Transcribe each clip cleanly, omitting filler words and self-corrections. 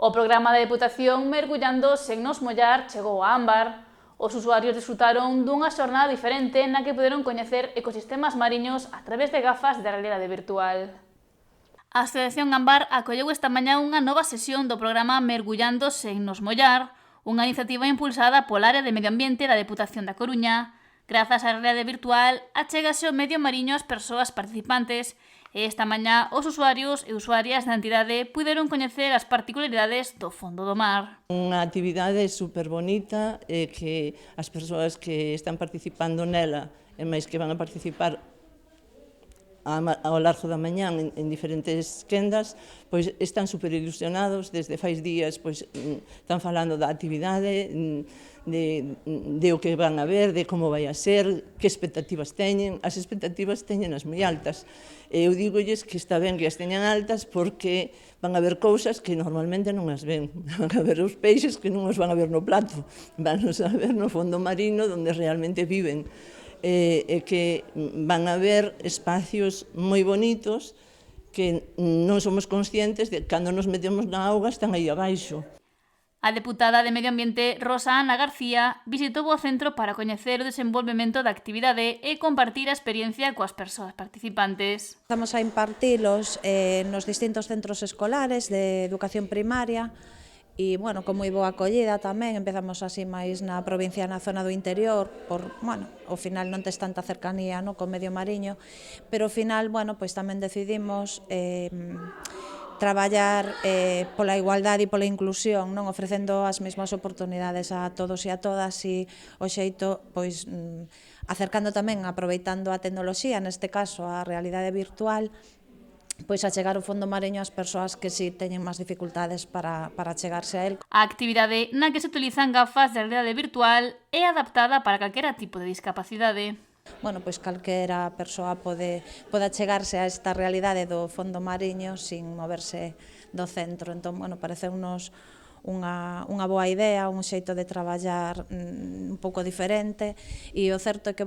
O programa da Deputación Mergullando sen nos mollar chegou a Ámbar. Os usuarios disfrutaron dunha xornada diferente na que poderon coñecer ecosistemas mariños a través de gafas de realidade virtual. A Asociación Ámbar acolleu esta mañá unha nova sesión do programa Mergullando sen nos mollar, unha iniciativa impulsada pola área de Medio Ambiente da Deputación da Coruña. Grazas á realidade virtual, achégase o medio mariño ás persoas participantes e esta mañá os usuarios e usuarias da entidade puideron coñecer as particularidades do fondo do mar. Unha actividade super bonita que as persoas que están participando nela e máis que van a participar ao largo da mañá en diferentes quendas, pois están super ilusionados, desde fai días pois están falando da actividade, de o que van a ver, de como vai a ser, que expectativas teñen. As expectativas teñenas moi altas. Eu digolles que está ben que as teñan altas porque van a ver cousas que normalmente non as ven. Van a ver os peixes que non os van a ver no plato, van a ver no fondo marino onde realmente viven. E que van a ver espacios moi bonitos que non somos conscientes de que cando nos metemos na auga están aí abaixo. A deputada de Medio Ambiente, Rosa Ana García, visitou o centro para coñecer o desenvolvemento da actividade e compartir a experiencia coas persoas participantes. Estamos a impartilos nos distintos centros escolares de educación primaria e, bueno, con moi boa acollida tamén. Empezamos así máis na provincia, na zona do interior, ao final non tes tanta cercanía, co medio mariño, pero ao final, pois tamén decidimos traballar pola igualdade e pola inclusión, ofrecendo as mesmas oportunidades a todos e a todas e o xeito, pois, acercando tamén, aproveitando a tecnoloxía, neste caso a realidade virtual, pois a chegar o fondo mariño ás persoas que si teñen máis dificultades para chegarse a él. A actividade na que se utilizan gafas de realidade virtual é adaptada para calquera tipo de discapacidade. Pois calquera persoa pode achegarse a esta realidade do fondo mariño sin moverse do centro. Entón, pareceunos unha boa idea, un xeito de traballar un pouco diferente e o certo é que,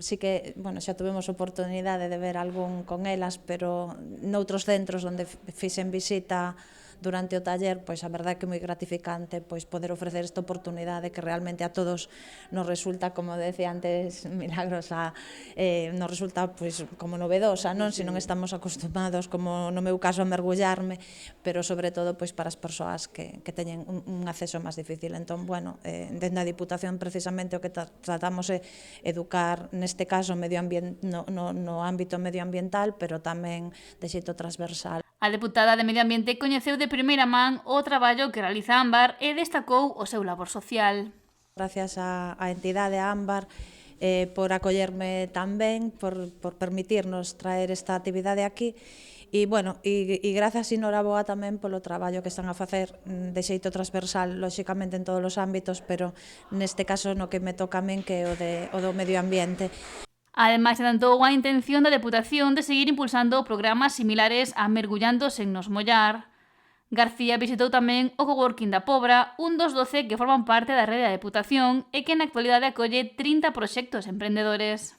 sí que xa tuvemos oportunidade de ver algún con elas, pero noutros centros onde fixen visita durante o taller, pois a verdade é que é moi gratificante pois poder ofrecer esta oportunidade que realmente a todos nos resulta, como decía antes Milagros, nos resulta pois como novedosa, se non estamos acostumados, como no meu caso, a mergullarme, pero sobre todo pois para as persoas que teñen un acceso máis difícil. Entón, dende a Diputación precisamente o que tratamos é educar, neste caso, no ámbito medioambiental, pero tamén de xeito transversal. A deputada de Medio Ambiente coñeceu de primeira man o traballo que realiza Ámbar e destacou o seu labor social. Gracias á entidade Ámbar por acollerme tan ben, por permitirnos traer esta actividade aquí e grazas e noraboa tamén polo traballo que están a facer de xeito transversal, lóxicamente en todos os ámbitos, pero neste caso no que me toca a min, que é o do medio ambiente. Ademais, adelantou a intención da Deputación de seguir impulsando programas similares a Mergullando sen nos mollar. García visitou tamén o Coworking da Pobra, un dos 12 que forman parte da rede da Deputación e que na actualidade acolle 30 proxectos emprendedores.